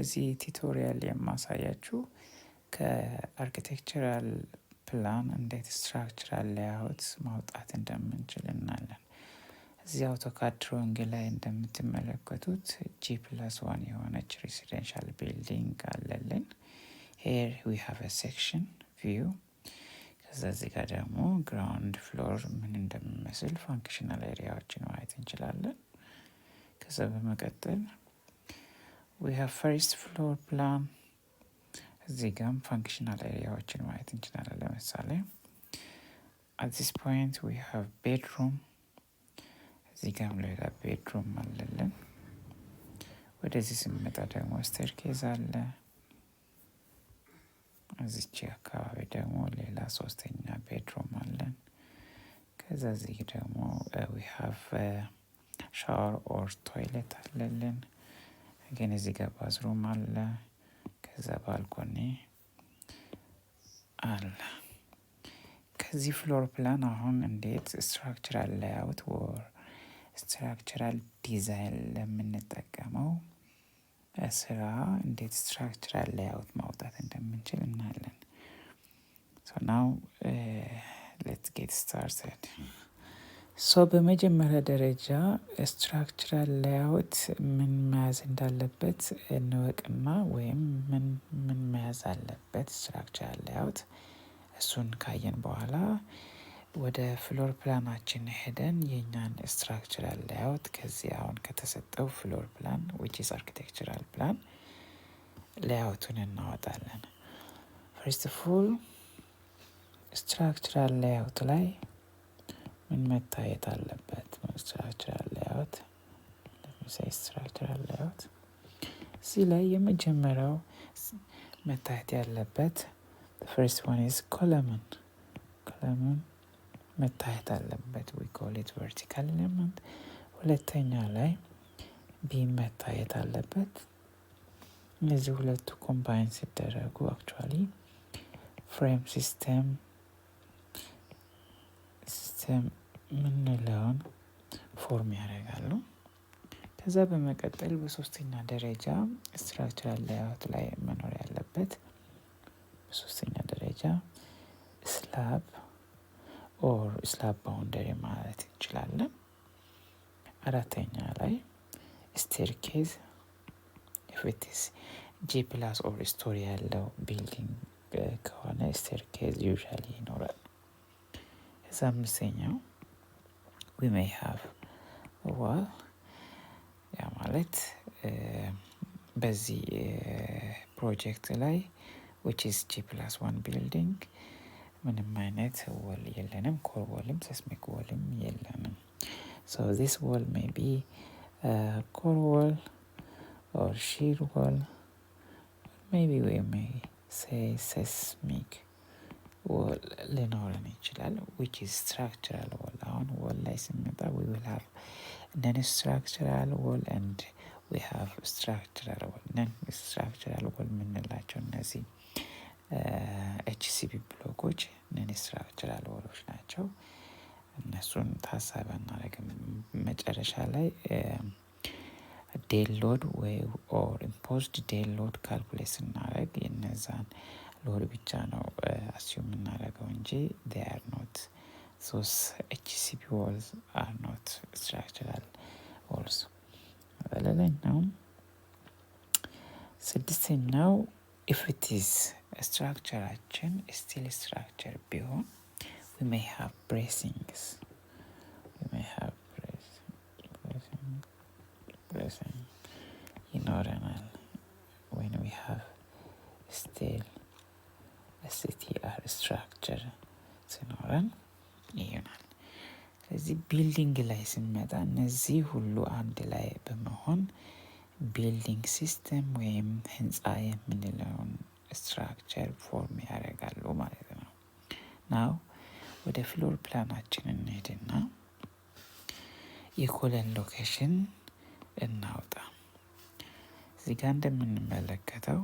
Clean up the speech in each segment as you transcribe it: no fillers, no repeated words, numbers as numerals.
በዚህ ቱቶሪያል የማሳያችሁ ከአርኪቴክቸራል ፕላን እንዴት ስትራክቸራል ሌአውት ማውጣት እንደምንችል እናያለን። እዚህ አውቶካድ ድሮዊንግ ላይ እንደምትመለከቱት G+1 የሆነች ሬሲደንሻል ቢልዲንግ አለልን። here we have a section view። ከዛ እዚህ ጋር ደግሞ ግራውንድ ፍሎር ምን እንደሚመስል ፋንክሽናል ኤሪያዎችን ማየት እንችላለን። ከዛ በመቀጠል we have first floor plan። እዚህ ጋም ፋንክሽናል ኤሪያዎችን ማየት እንችላለን። ለምሳሌ at this point we have bedroom። እዚህ ጋም ሌላ ቤድሩም አለልን። ወደዚህ ስንመጣ ደግሞ ስቴርኬዝ አለ። እዚች አካባቢ ደግሞ ሌላ ሶስተኛ ቤድሩም አለን። ከዛ እዚህ ደግሞ we have shower or toilet አለልን። ግን እዚህ ጋር ባዝሩም አለ። ከዛ ባልኮኒ አለ። ከዚህ ፍሎር ፕላን አሁን እንዴት ስትራክቸራል ሌአውት ወር ስትራክቸራል ዲዛይን ለምንጠቀመው ስራ እንዴት ስትራክቸራል ሌአውት ማውጣት እንደምንችል እናያለን። so now let's get started። በመጀመሪያ ደረጃ ስትራክቸራል ሌአውት ምን መያዝ እንዳለበት እንወቅና ወይም ምን መያዝ አለበት ስትራክቸራል ሌአውት እሱን ካየን በኋላ ወደ ፍሎር ፕላናችን ሄደን የኛን ስትራክቸራል ሌአውት ከዚህ አሁን ከተሰጠው ፍሎር ፕላን which is architectural plan ሌአውቱን እናወጣለን። first of all ስትራክቸራል ሌአውት ላይ ምን መታየት አለበት? ስትራክቸራል ሌአውት ስትራክቸራል ሌአውት እዚህ ላይ የመጀመሪያው መታየት ያለበት the first one is column መታየት አለበት። we call it vertical element። ሁለተኛ ላይ ቢም መታየት አለበት። እነዚህ ሁለቱ ኮምባይን ሲደረጉ አክቹዋሊ ፍሬም ሲስተም ምንለውን ፎርም ያደርጋሉ። ከዛ በመቀጠል በሶስተኛ ደረጃ ስትራክቸራል ሌአውት ላይ መኖር ያለበት በሶስተኛ ደረጃ ስላብ ኦር ስላብ ባውንደሪ ማለት እንችላለን። አራተኛ ላይ ስቴርኬዝ if it is G+ or ስቶሪ ያለው ቢልዲንግ ከሆነ ስቴርኬዝ ዩዥዋሊ ይኖራል። ከዛ አምስተኛው we may have a wall ያ ማለት በዚህ ፕሮጀክት ላይ which is G+1 building ምንም አይነት ወል የለንም። ኮር ወልም ሴስሚክ ወልም የለንም። so this wall may be core wall or shear wall or maybe we may say seismic wall ሊኖረን ይችላል which is structural wall። አሁን wall ላይ ስንመጣ we will have non-structural wall and we have structural wall። non-structural wall የምንላቸው እነዚህ HCB ብሎኮች non-structural walls ናቸው። እነሱን ታሳቢ አናደርግም። መጨረሻ ላይ ዴል ሎድ ወይ ኦር ኢምፖዝድ ዴል ሎድ ካልኩሌት ስናደርግ የነዛን ሎድ ብቻ ነው አስዩም የምናደርገው እንጂ they are not those HCB walls are not structural walls። በሌላኛው ስድስተኛው if it is ስትራክቸራችን ስቲል ስትራክቸር ቢሆን we may have bracings ይኖረናል when we have still STR structure ሲኖረን ይሆናል። ስለዚህ ቢልዲንግ ላይ ስንመጣ እነዚህ ሁሉ አንድ ላይ በመሆን ቢልዲንግ ሲስተም ወይም ህንፃ የምንለውን ስትራክቸር ፎርም ያደርጋሉ ማለት ነው። ናው ወደ ፍሎር ፕላናችን እንሄድና የኮለን ሎኬሽን እናውጣ። እዚህ ጋር እንደምንመለከተው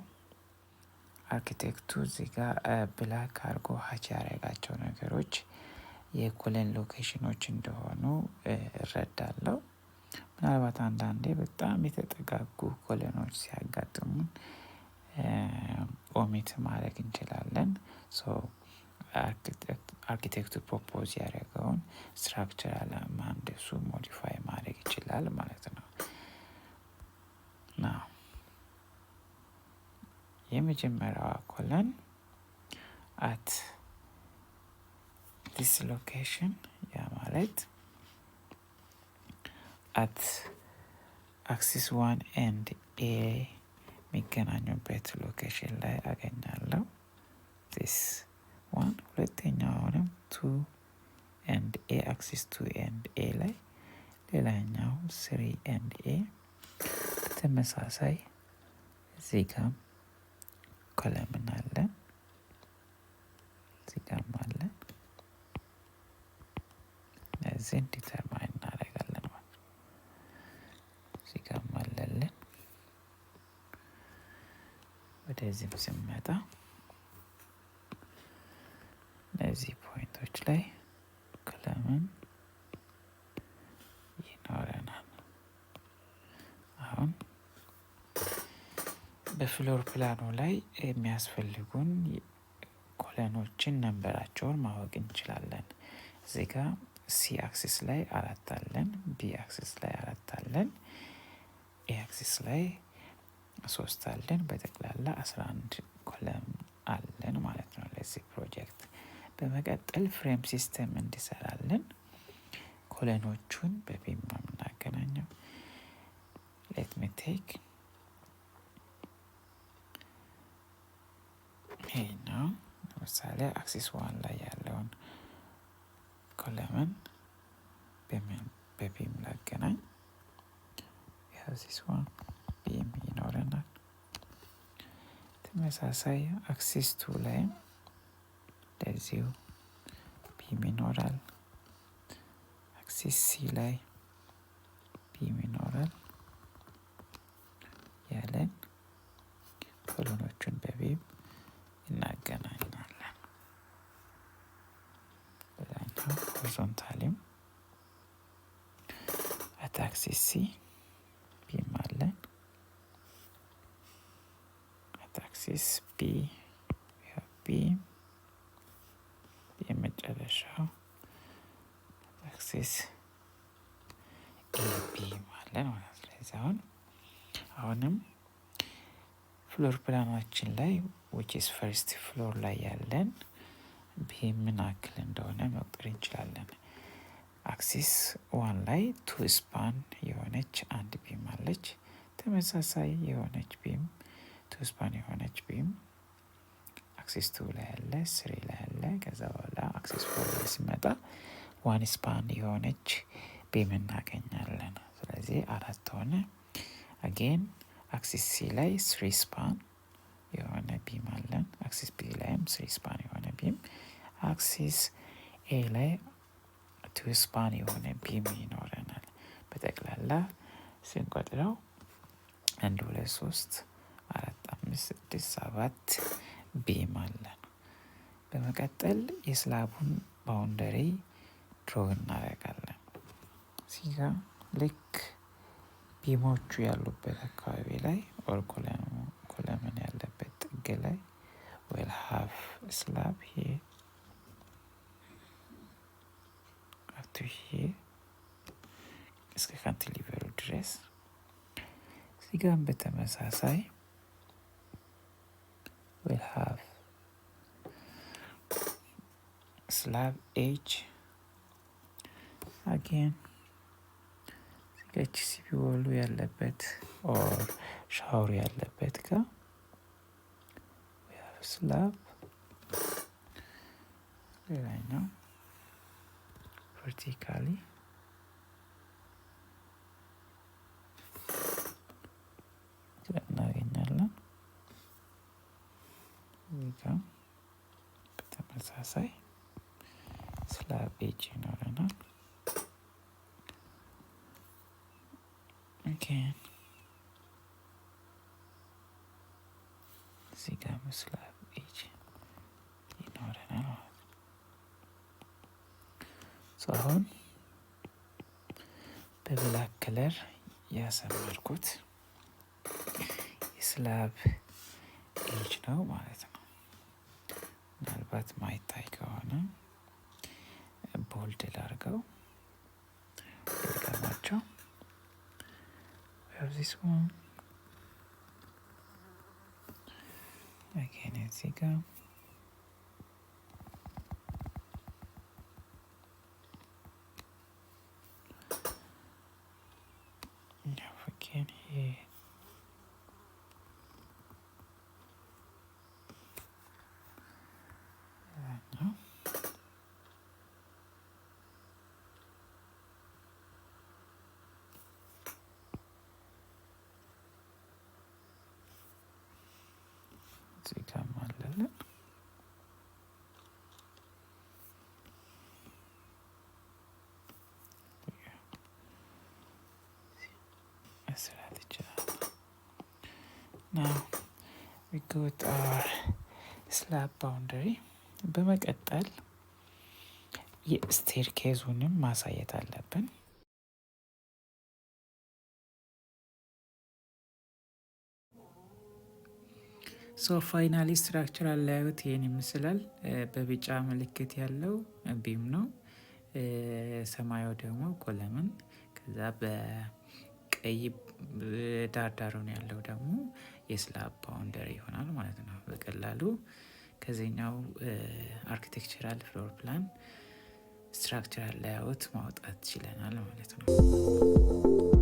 አርኪቴክቱ እዚህ ጋር ብላክ አርጎ ሀች ያደረጋቸው ነገሮች የኮለን ሎኬሽኖች እንደሆኑ እረዳለሁ። ምናልባት አንዳንዴ በጣም የተጠጋጉ ኮለኖች ሲያጋጥሙን ኦሚት ማድረግ እንችላለን። ሶ አርኪቴክቱ ፕሮፖዝ ያደረገውን ስትራክቸራል መሀንዲሱ ሞዲፋይ ማድረግ ይችላል ማለት ነው። ናው የመጀመሪያዋ ኮለን at this location ያ ማለት at axis 1 and a የሚገናኙበት ሎኬሽን ላይ አገኛለሁ። this one ሁለተኛውንም 2 and a axis 2 and a ላይ ሌላኛው 3 and a ተመሳሳይ እዚህ ጋር ኮለምን አለ እዚህ ጋር አለ። እዚህ ዲተርማይን እናደርጋለን ማለት ነው። እዚህ ጋር አለልን። ወደዚህም ስንመጣ እነዚህ ፖይንቶች ላይ ኮለምን ይኖረናል። አሁን በፍሎር ፕላኑ ላይ የሚያስፈልጉን ኮለኖችን ነንበራቸውን ማወቅ እንችላለን። እዚህ ጋር ሲ አክሲስ ላይ 4 አለን፣ ቢ አክሲስ ላይ 4 አለን፣ ኤ አክሲስ ላይ 3 አለን። በጠቅላላ 11 ኮለም አለን ማለት ነው ለዚህ ፕሮጀክት። በመቀጠል ፍሬም ሲስተም እንዲሰራለን ኮለኖቹን በቢም ነው የምናገናኘው። ሌት ሚ ቴክ ይሄ ነው። ለምሳሌ አክሲስ 1 ላይ ያለውን ኮለምን በቢም ላገናኝ። አክሲስ 1 ቢም ይኖረናል። ተመሳሳይ አክሲስ 2 ላይ ለዚሁ ቢም ይኖራል። አክሲስ ሲ ላይ ቢም ይኖራል ያለን ኮሎኖቹን በቢም እናገናኛለን። በዛኛው ሆሪዞንታሊም አት አክሲስ ሲ ቢም አለን። አት አክሲስ ቢ ቢም የመጨረሻው አክሲስ ኤቢ አለን ማለት ነው። ስለዚህ አሁንም ፍሎር ፕላናችን ላይ which is first ፍሎር ላይ ያለን ቢም ምን ያክል እንደሆነ መቁጠር እንችላለን። አክሲስ 1 ላይ 2 ስፓን የሆነች አንድ ቢም አለች። ተመሳሳይ የሆነች ቢም 2 ስፓን የሆነች ቢም አክሲስ 2 ላይ ያለ 3 ላይ ያለ። ከዛ በኋላ አክሲስ 4 ላይ ሲመጣ 1 ስፓን የሆነች ቢም እናገኛለን። ስለዚህ 4 ሆነ። አጌን አክሲስ ሲ ላይ 3 ስፓን የሆነ ቢም አለን። አክሲስ ቢ ላይም 3 ስፓን የሆነ ቢም፣ አክሲስ ኤ ላይ 2 ስፓን የሆነ ቢም ይኖረናል። በጠቅላላ ስንቆጥረው 1 2 3 4 5 6 7 ቢም አለን። በመቀጠል የስላቡን ባውንደሪ ድሮ እናደርጋለን። እዚጋ ልክ ቢሞቹ ያሉበት አካባቢ ላይ ኦር ኮለምን ያለበት ጥግ ላይ we'll have a slab here up to here እስከ ካንቲሊቨሩ ድረስ። እዚጋም በተመሳሳይ we'll have slab edge again ኤችሲቢ ወሉ ያለበት ኦር ሻወሩ ያለበት ጋር ስላብ ሌላኛው ቨርቲካሊ እናገኛለን። እዚጋም በተመሳሳይ ስላብ ኤጅ ይኖረናል። እዚህ ጋር ስላብ ኤጅ ይኖረናል። አሁን በብላክ ከለር ያሰመርኩት የስላብ ኢሜጅ ነው ማለት ነው። ምናልባት ማይታይ ከሆነ ቦልድ ላድርገው ልቀማቸው። this one again እዚህ ጋር again here no እዚህ ጋር አለለ now we got our slab boundary በመቀጠል የስቴርኬዙንም ማሳየት አለብን። ሶ ፋይናሊ ስትራክቸራል ላይአውት ይሄን ይመስላል። በቢጫ ምልክት ያለው ቢም ነው። ሰማዩ ደግሞ ኮለምን፣ ከዛ በቀይ ዳርዳሩን ያለው ደግሞ የስላብ ባውንደሪ ይሆናል ማለት ነው። በቀላሉ ከዚህኛው አርኪቴክቸራል ፍሎር ፕላን ስትራክቸራል ላይአውት ማውጣት ችለናል ማለት ነው።